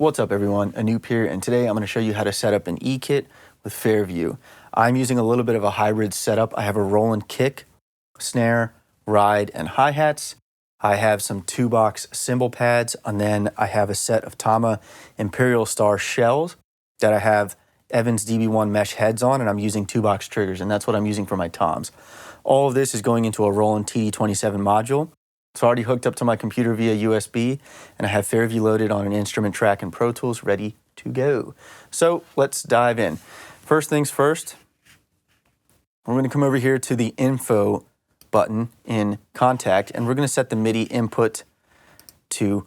What's up everyone, Anoop here, and today I'm going to show you how to set up an E-Kit with Fairview. I'm using a little bit of a hybrid setup. I have a roll and kick, snare, ride, and hi-hats. I have some 2-box cymbal pads, and then I have a set of Tama Imperial Star shells that I have Evans DB1 mesh heads on, and I'm using 2-box triggers, and that's what I'm using for my toms. All of this is going into a Roland TD27 module. It's already hooked up to my computer via USB, and I have Fairview loaded on an instrument track and Pro Tools ready to go. So let's dive in. First things first, we're going to come over here to the info button in Kontakt, and we're going to set the MIDI input to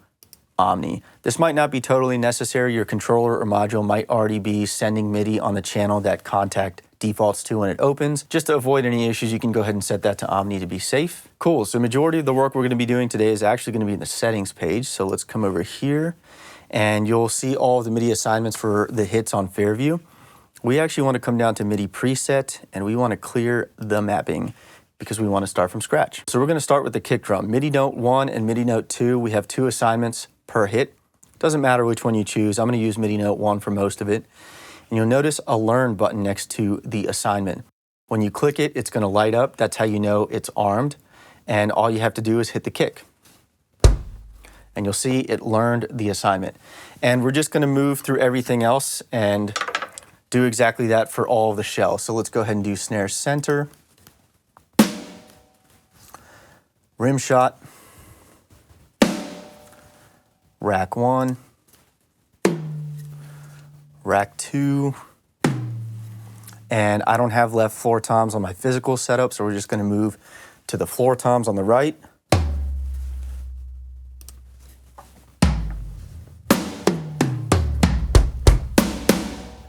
Omni. This might not be totally necessary. Your controller or module might already be sending MIDI on the channel that Kontakt defaults to when it opens. Just to avoid any issues, you can go ahead and set that to Omni to be safe. Cool, so majority of the work we're going to be doing today is actually going to be in the settings page. So let's come over here and you'll see all of the MIDI assignments for the hits on Fairview. We actually want to come down to MIDI preset and we want to clear the mapping because we want to start from scratch. So we're going to start with the kick drum. MIDI Note 1 and MIDI Note 2, we have 2 assignments per hit. Doesn't matter which one you choose. I'm going to use MIDI Note 1 for most of it. And you'll notice a Learn button next to the assignment. When you click it, it's going to light up. That's how you know it's armed. And all you have to do is hit the kick. And you'll see it learned the assignment. And we're just going to move through everything else and do exactly that for all of the shells. So let's go ahead and do snare center, rim shot, rack 1, rack 2, and I don't have left floor toms on my physical setup, so we're just going to move to the floor toms on the right.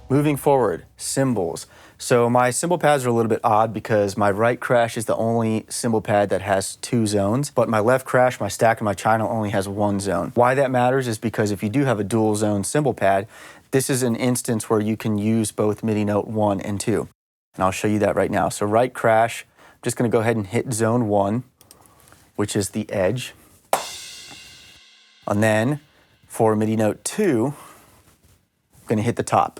Moving forward, cymbals. So my cymbal pads are a little bit odd because my right crash is the only cymbal pad that has 2 zones, but my left crash, my stack, and my china only has 1 zone. Why that matters is because if you do have a dual zone cymbal pad, this is an instance where you can use both MIDI Note 1 and 2. And I'll show you that right now. So right crash, I'm just going to go ahead and hit zone 1, which is the edge. And then for MIDI Note 2, I'm going to hit the top.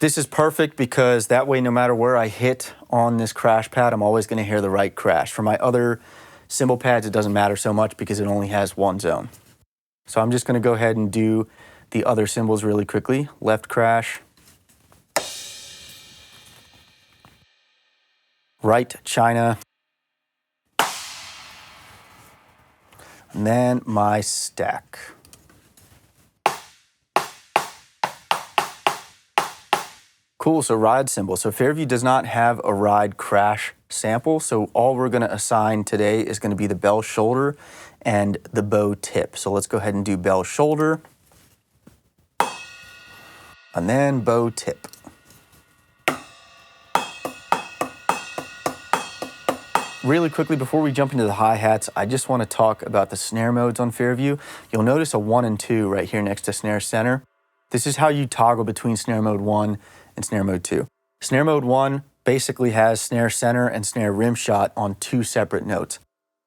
This is perfect because that way, no matter where I hit on this crash pad, I'm always going to hear the right crash. For my other cymbal pads, it doesn't matter so much because it only has 1 zone. So I'm just going to go ahead and do the other cymbals really quickly. Left crash, right china, and then my stack. Cool, so ride cymbal. So Fairview does not have a ride crash sample, so all we're going to assign today is going to be the bell shoulder and the bow tip. So let's go ahead and do bell shoulder, and then bow tip. Really quickly, before we jump into the hi-hats, I just want to talk about the snare modes on Fairview. You'll notice a 1 and 2 right here next to snare center. This is how you toggle between snare mode 1 and snare mode 2. Snare mode 1 basically has snare center and snare rim shot on 2 separate notes.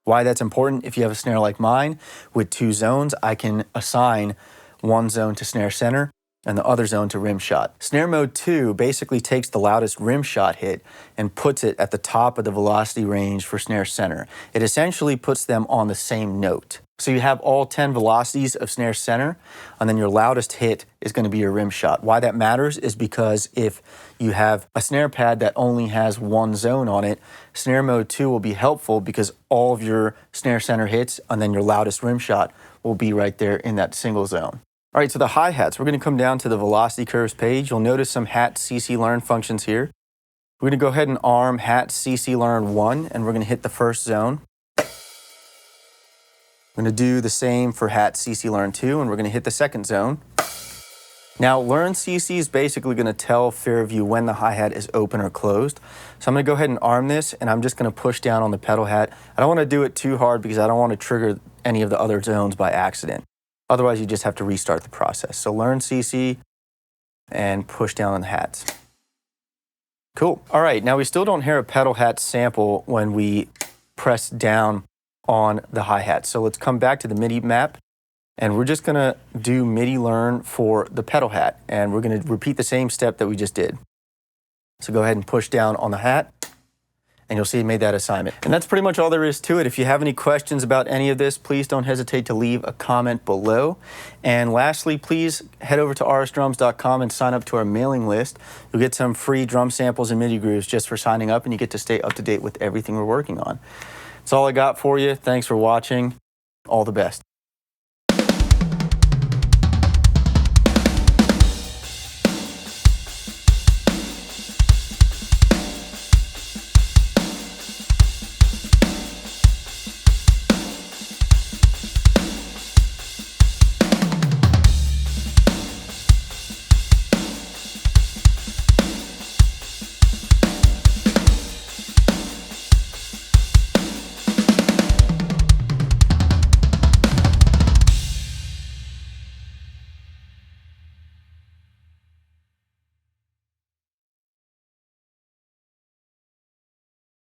Why that's important, if you have a snare like mine with 2 zones, I can assign 1 zone to snare center and the other zone to rim shot. Snare mode 2 basically takes the loudest rim shot hit and puts it at the top of the velocity range for snare center. It essentially puts them on the same note. So you have all 10 velocities of snare center, and then your loudest hit is going to be your rim shot. Why that matters is because if you have a snare pad that only has 1 zone on it, snare mode 2 will be helpful because all of your snare center hits and then your loudest rim shot will be right there in that single zone. All right, so the hi-hats, we're going to come down to the velocity curves page. You'll notice some hat CC Learn functions here. We're going to go ahead and arm hat CC Learn 1, and we're going to hit the first zone. We're going to do the same for hat CC Learn 2, and we're going to hit the second zone. Now, Learn CC is basically going to tell Fairview when the hi-hat is open or closed. So I'm going to go ahead and arm this, and I'm just going to push down on the pedal hat. I don't want to do it too hard because I don't want to trigger any of the other zones by accident. Otherwise, you just have to restart the process. So Learn CC and push down on the hats. Cool. All right, now we still don't hear a pedal hat sample when we press down on the hi-hat. So let's come back to the MIDI map. And we're just gonna do MIDI Learn for the pedal hat, and we're gonna repeat the same step that we just did. So go ahead and push down on the hat, and you'll see it made that assignment. And that's pretty much all there is to it. If you have any questions about any of this, please don't hesitate to leave a comment below. And lastly, please head over to rsdrums.com and sign up to our mailing list. You'll get some free drum samples and MIDI grooves just for signing up, and you get to stay up to date with everything we're working on. That's all I got for you. Thanks for watching. All the best.